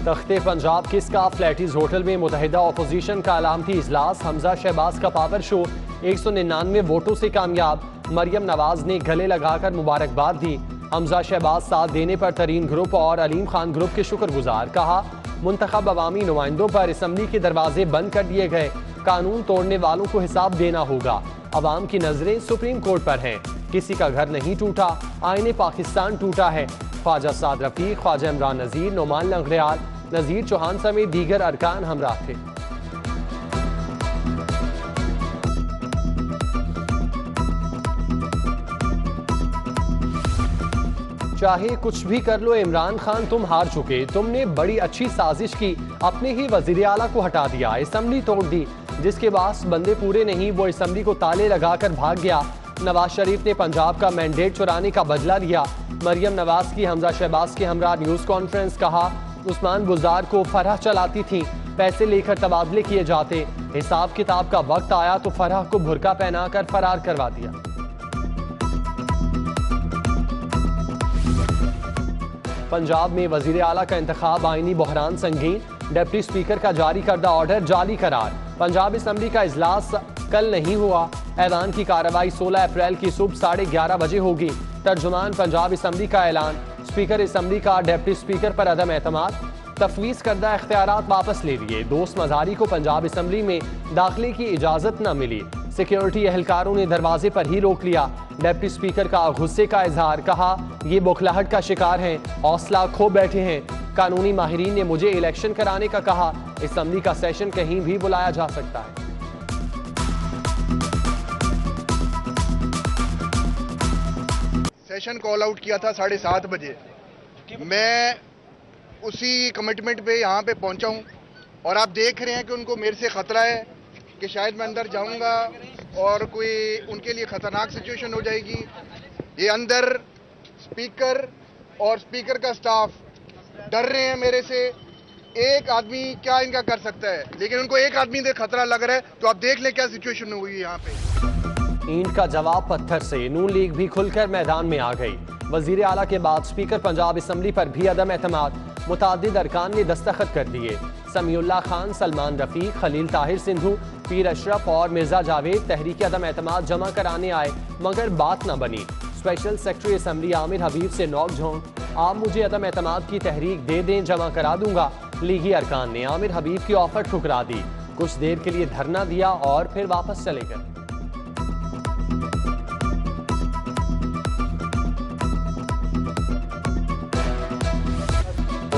तख्ते पंजाब के scarf Flatties hotel में मुतहिदा अपोजिशन का अलामती इजलास। हमजा शहबाज का पावर शो 199 वोटों से कामयाब। मरियम नवाज ने गले लगाकर मुबारकबाद दी। हमजा शहबाज साथ देने पर तरीन ग्रुप और अलीम खान ग्रुप के शुक्रगुजार। कहा मुंतखब अवामी नुमाइंदों पर असम्बली के दरवाजे बंद कर दिए गए। कानून तोड़ने वालों को हिसाब देना होगा। अवाम की नजरें सुप्रीम कोर्ट पर हैं। किसी का घर नहीं टूटा, आईने पाकिस्तान टूटा है। ख्वाजा साद रफीक, ख्वाजा इमरान नजीर, नोमान लंगड़ियाल, नजीर चौहान समेत दीगर अरकान हमराह थे। चाहे कुछ भी कर लो इमरान खान, तुम हार चुके। तुमने बड़ी अच्छी साजिश की, अपने ही वजीर आला को हटा दिया, असम्बली तोड़ दी। जिसके पास बंदे पूरे नहीं वो असम्बली को ताले लगाकर भाग गया। नवाज शरीफ ने पंजाब का मैंडेट चुराने का बदला लिया। मरियम नवाज की हमजा शहबाज के हमरा न्यूज कॉन्फ्रेंस। कहा उस्मान बुज़दार को फरह चलाती थी, पैसे लेकर तबादले किए जाते। हिसाब किताब का वक्त आया तो फरह को बुरका पहनाकर फरार करवा दिया। पंजाब में वजीर आला का इंतखाब आईनी बहरान संगीन। डिप्टी स्पीकर का जारी करदा ऑर्डर जाली करार। पंजाब असम्बली का इजलास कल नहीं हुआ। ऐवान की कार्रवाई 16 अप्रैल की सुबह 11:30 बजे होगी। तर्जुमान पंजाब असम्बली का ऐलान। स्पीकर असम्बली का डिप्टी स्पीकर पर अदम एतमाद। तफवीज करदा इख्तियारात वापस ले लिए। दोस्त मजारी को पंजाब असम्बली में दाखिले की इजाजत न मिली। सिक्योरिटी एहलकारों ने दरवाजे पर ही रोक लिया। डिप्टी स्पीकर का गुस्से का इजहार। कहा ये बौखलाहट का शिकार हैं, हौसला खो बैठे हैं। कानूनी माहिरीन ने मुझे इलेक्शन कराने का कहा। असम्बली का सेशन कहीं भी बुलाया जा सकता है। सेशन कॉल आउट किया था 7:30 बजे। मैं उसी कमिटमेंट पे यहाँ पे पहुँचा हूँ और आप देख रहे हैं कि उनको मेरे से खतरा है कि शायद मैं अंदर जाऊँगा और कोई उनके लिए खतरनाक सिचुएशन हो जाएगी। ये अंदर स्पीकर और स्पीकर का स्टाफ डर रहे हैं मेरे से। एक आदमी क्या इनका कर सकता है, लेकिन उनको एक आदमी से खतरा लग रहा है। तो आप देख लें क्या सिचुएशन हुई है यहाँ पे। ईंट का जवाब पत्थर से। नून लीग भी खुलकर मैदान में आ गई। वजीर आला के बाद स्पीकर पंजाब असम्बली पर भी अदम एतमाद। मुतादिद अरकान ने दस्तखत कर दिए। समीउल्लाह खान, सलमान रफीक, खलील ताहिर सिंधु, पीर अशरफ और मिर्जा जावेद तहरीक अदम एतमाद जमा कराने आए मगर बात न बनी। स्पेशल सेक्रेटरी असम्बली आमिर हबीब से नोक झोंक। आप मुझे अदम एतमाद की तहरीक दे दें, जमा करा दूंगा। लीगी अरकान ने आमिर हबीब की ऑफर ठुकरा दी। कुछ देर के लिए धरना दिया और फिर वापस चले गए।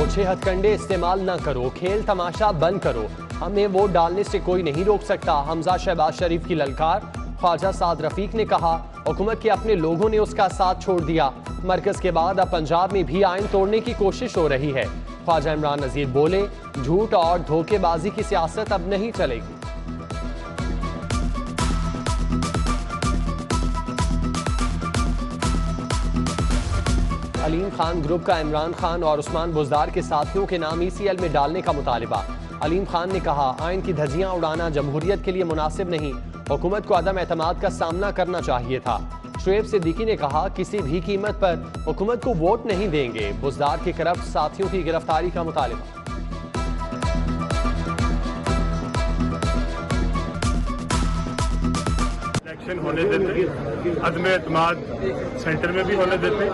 ओछे हथकंडे इस्तेमाल न करो, खेल तमाशा बंद करो, हमें वोट डालने से कोई नहीं रोक सकता। हमजा शहबाज शरीफ की ललकार। ख्वाजा साद रफीक ने कहा हुकूमत के अपने लोगों ने उसका साथ छोड़ दिया। मरकज के बाद अब पंजाब में भी आइन तोड़ने की कोशिश हो रही है। ख्वाजा इमरान नजीर बोले झूठ और धोखेबाजी की सियासत अब नहीं चलेगी। अलीम खान ग्रुप का इमरान खान और उस्मान बुज़दार के साथियों के नाम ECL में डालने का मुतालिबा। अलीम खान ने कहा आइन की धज्जियां उड़ाना जमहूरियत के लिए मुनासिब नहीं। हुकूमत को अदम एतमाद का सामना करना चाहिए था। शुएब सिद्दीकी ने कहा किसी भी कीमत पर हुकूमत को वोट नहीं देंगे। बुज़दार के करप्ट साथियों की गिरफ्तारी का मुतालिबा। इलेक्शन होने देते, अदम एतमाद सेंटर में भी होने देते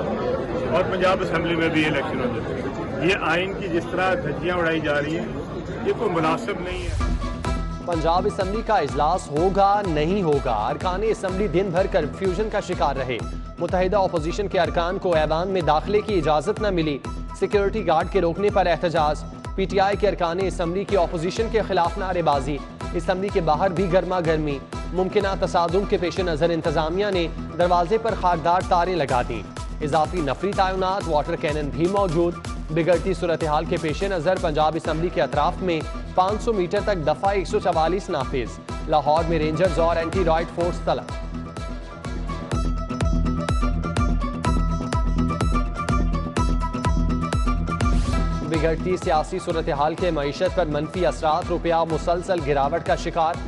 और पंजाब असम्बली में भी इलेक्शन होने देते। ये आइन की जिस तरह धज्जियां उड़ाई जा रही हैं ये कोई मुनासिब नहीं है। पंजाब असम्बली का इजलास होगा नहीं होगा। अरकान असम्बली दिन भर कन्फ्यूजन का शिकार रहे। मुतहिदा अपोजिशन के अरकान को ऐवान में दाखिले की इजाजत न मिली। सिक्योरिटी गार्ड के रोकने पर एहतजाज। PTI के अरकान असम्बली की अपोजिशन के खिलाफ नारेबाजी। असम्बली के बाहर भी गर्मा गर्मी। मुमकिन तसादुम के पेश नजर इंतजामिया ने दरवाजे पर खारदार तारें लगा दी। इजाफी नफरी तैनात, वाटर कैनन भी मौजूद। बिगड़ती सूरत हाल के पेश नजर पंजाब असम्बली के अतराफ में 500 मीटर तक दफा 144 नाफिज। लाहौर में रेंजर्स और एंटी रॉयड फोर्स तलब। बिगड़ती सियासी सूरत हाल के मईशत पर मनफी असरात। रुपया मुसलसल गिरावट का शिकार।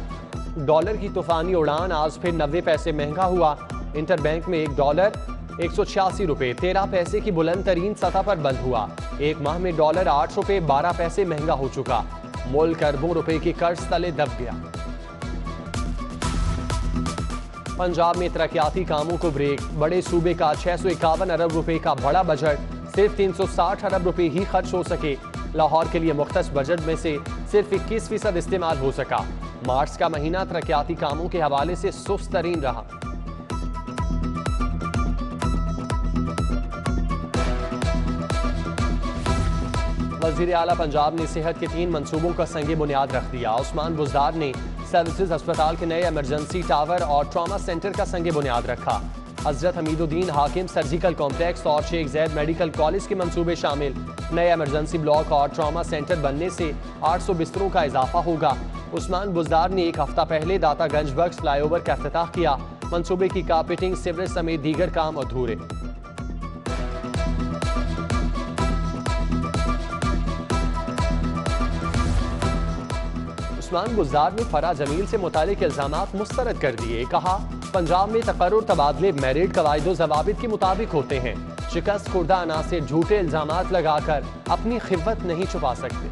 डॉलर की तूफानी उड़ान। आज फिर 90 पैसे महंगा हुआ। इंटर बैंक में $1 ₹186.13 की बुलंद तरीन सतह पर बंद हुआ। एक माह में डॉलर ₹8.12 महंगा हो चुका। मुल्क अरबों रुपए के कर्ज तले दब गया। पंजाब में तरक्याती कामों को ब्रेक। बड़े सूबे का 651 अरब रुपए का बड़ा बजट सिर्फ 360 अरब रुपए ही खर्च हो सके। लाहौर के लिए मुख्तस बजट में से सिर्फ 21% इस्तेमाल हो सका। मार्च का महीना तरक्याती कामों के हवाले से सुस्त तरीन रहा। वजीर आला पंजाब ने सेहत के 3 मंसूबों का संगे बुनियाद रख दिया। उस्मान बुज़दार ने सर्विसेज अस्पताल के नए इमरजेंसी टावर और ट्रॉमा सेंटर का संगे बुनियाद रखा। हजरत हमीदुद्दीन हाकिम सर्जिकल कॉम्प्लेक्स और शेख जैद मेडिकल कॉलेज के मंसूबे शामिल। नए इमरजेंसी ब्लॉक और ट्रॉमा सेंटर बनने से 800 बिस्तरों का इजाफा होगा। उस्मान बुज़दार ने एक हफ्ता पहले दातागंज बख्श फ्लाईओवर का इफ्तिताह किया। मंसूबे की कारपेटिंग, सीवरेज समेत दीगर काम अधूरे। उस्मान बुज़दार ने फरा जमील से मुतालिक इल्जामात मुस्तरद कर दिए। कहा, पंजाब में तकर्रुर तबादले मेरिट कवायदो ज़वाबित के मुताबिक होते हैं। शिकस्त खुर्दा अनासिर झूठे इल्जामात लगाकर अपनी खिव्वत नहीं छुपा सकते।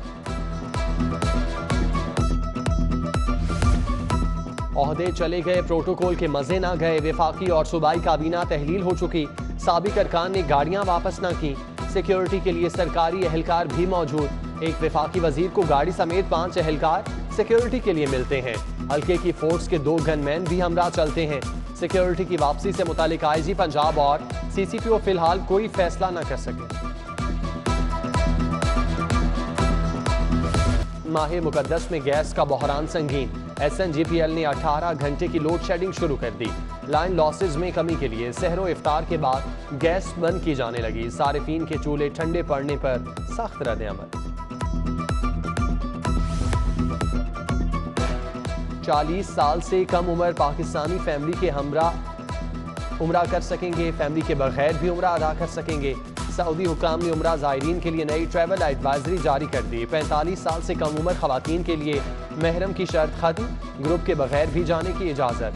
ओहदे चले गए, प्रोटोकॉल के मजे ना गए। वफाकी और सूबाई काबीना तहलील हो चुकी। साबिक अरकान ने गाड़ियां वापस ना की। सिक्योरिटी के लिए सरकारी एहलकार भी मौजूद। एक वफाकी वजीर को गाड़ी समेत 5 एहलकार सिक्योरिटी के लिए मिलते हैं। हल्के की फोर्स के 2 गनमैन भी हमरा चलते हैं। सिक्योरिटी की वापसी से मुतालिक आईजी पंजाब और सीसीपीओ फिलहाल कोई फैसला न कर सके। माह मुकद्दस में गैस का बहरान संगीन। SNGPL ने 18 घंटे की लोड शेडिंग शुरू कर दी। लाइन लॉसेज में कमी के लिए सहरो इफ्तार के बाद गैस बंद की जाने लगी। सारिफीन के चूल्हे ठंडे पड़ने पर सख्त रद्द-ए-अमल। 40 साल से कम उम्र पाकिस्तानी फैमिली के हमरा उम्रा कर सकेंगे। फैमिली के बगैर भी उम्रा अदा कर सकेंगे। सऊदी हुकाम ने उम्रा ज़ायरीन के लिए नई ट्रैवल एडवाइजरी जारी कर दी। 45 साल से कम उम्र खवातीन के लिए महरम की शर्त खत्म। ग्रुप के बगैर भी जाने की इजाज़त।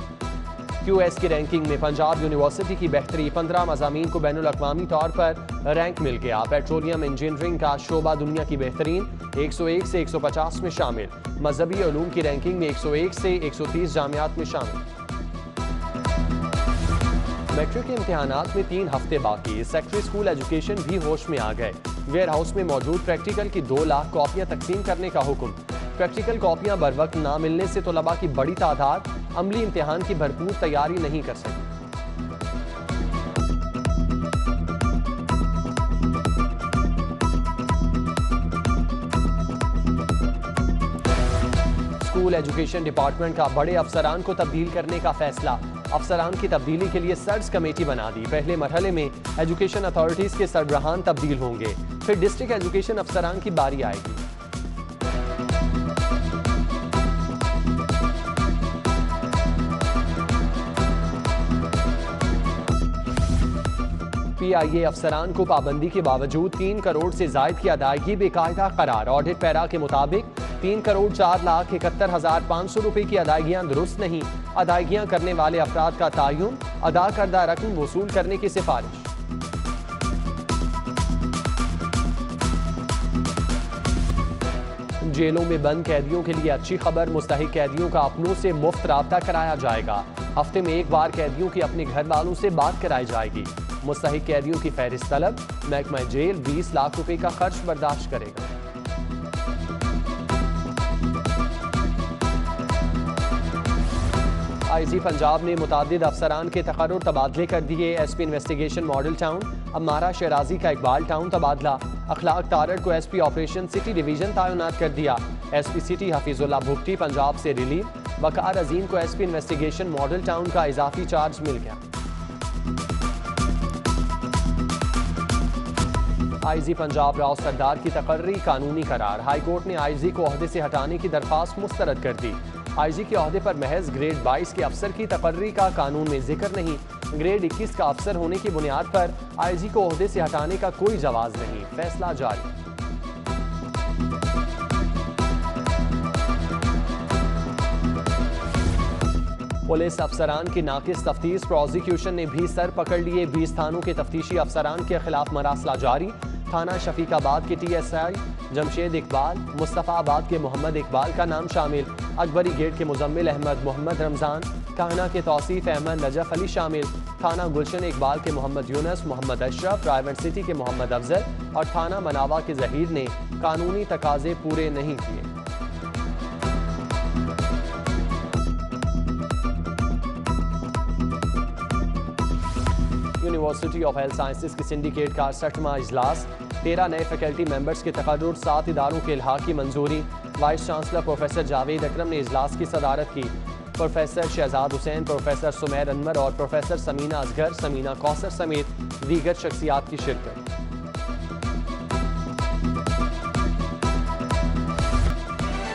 QS की रैंकिंग में पंजाब यूनिवर्सिटी की बेहतरी। 15 मज़ामीन को बैनुल अक़वामी तौर पर रैंक मिल गया। पेट्रोलियम इंजीनियरिंग का शोबा दुनिया की बेहतरीन 101 से 150 में शामिल। मजहबी उलूम की रैंकिंग में 101 से 130 जामियात में शामिल। मैट्रिक के इम्तिहानात में 3 हफ्ते बाकी। सेकेंडरी स्कूल एजुकेशन भी होश में आ गए। वेयर हाउस में मौजूद प्रैक्टिकल की 2 लाख कॉपियां तकसीम करने का हुक्म। प्रैक्टिकल कॉपियां बर वक्त ना मिलने से तलबा की बड़ी तादाद अमली इम्तिहान की भरपूर तैयारी नहीं कर सकी। स्कूल एजुकेशन डिपार्टमेंट का बड़े अफसरान को तब्दील करने का फैसला। अफसरान की तब्दीली के लिए सर्च कमेटी बना दी। पहले मरहले में एजुकेशन अथॉरिटीज के सरबराहान तब्दील होंगे, फिर डिस्ट्रिक्ट एजुकेशन अफसरान की बारी आएगी। PIA अफसरान को पाबंदी के बावजूद 3 करोड़ से जायद की अदायगी बेकायदा करार। ऑडिट पैरा के मुताबिक 3,04,71,500 रुपए की अदायगियां दुरुस्त नहीं। अदायगियां करने वाले अफराद का तयन, अदा करदा रकम वसूल करने की सिफारिश। जेलों में बंद कैदियों के लिए अच्छी खबर। मुस्तहिक कैदियों का अपनों से मुफ्त राब्ता कराया जाएगा। हफ्ते में 1 बार कैदियों की अपने घर वालों से बात कराई जाएगी। मुस्तहिक कैदियों की फहरिस्त तलब। महकमा जेल 20 लाख रुपए का खर्च बर्दाश्त करेगा। IG पंजाब ने मुतादिद अफसरान के तकर्रुर तबादले कर दिए। SP investigation Model Town, Ammara Shirazi का इकबाल टाउन तबादला। अखलाक तारड़ को SP ऑपरेशन सिटी डिवीजन तैनात कर दिया। SP सिटी हफीजुल्लाह भुट्टी पंजाब से रिलीव। वकार अजीम को SP इन्वेस्टिगेशन मॉडल टाउन का इजाफी चार्ज मिल गया। IG पंजाब राव सरदार की तकर्री कानूनी करार। हाई कोर्ट ने IG को ओहदे से हटाने की दरख्वास्त मुस्तरद कर दी। IG के ओहदे पर महज ग्रेड 22 के अफसर की तकर्री का कानून में जिक्र नहीं। ग्रेड 21 का अफसर होने की बुनियाद पर IG को ओहदे से हटाने का कोई जवाज नहीं। फैसला जारी। पुलिस अफसरान की नाकिस तफ्तीश, प्रोसिक्यूशन ने भी सर पकड़ लिए। 20 थानों के तफ्तीशी अफसरान के खिलाफ मरासला जारी। थाना शफीकाबाद के TSI जमशेद इकबाल, मुस्तफ़ाबाद के मोहम्मद इकबाल का नाम शामिल। अकबरी गेट के मुजम्मिल अहमद मोहम्मद रमज़ान, काहना के तौसीफ अहमद नजफ अली शामिल। थाना गुलशन इकबाल के मोहम्मद यूनस, मोहम्मद अशरफ, रायवंड सिटी के मोहम्मद अफजल और थाना मनावा के जहीर ने कानूनी तकाजे पूरे नहीं किए। यूनिवर्सिटी ऑफ हेल्थ साइंसेज की सिंडिकेट का 60वां इजलास। 13 नए फैकल्टी मेंबर्स के तकर्रुर, 7 इदारों के इल्हाक की मंजूरी। वाइस चांसलर प्रोफेसर जावेद अकरम ने इजलास की सदारत की। प्रोफेसर शहजाद हुसैन, प्रोफेसर सुमैर अनवर और प्रोफेसर समीना असगर, समीना कौसर समेत दीगर शख्सियात की शिरकत।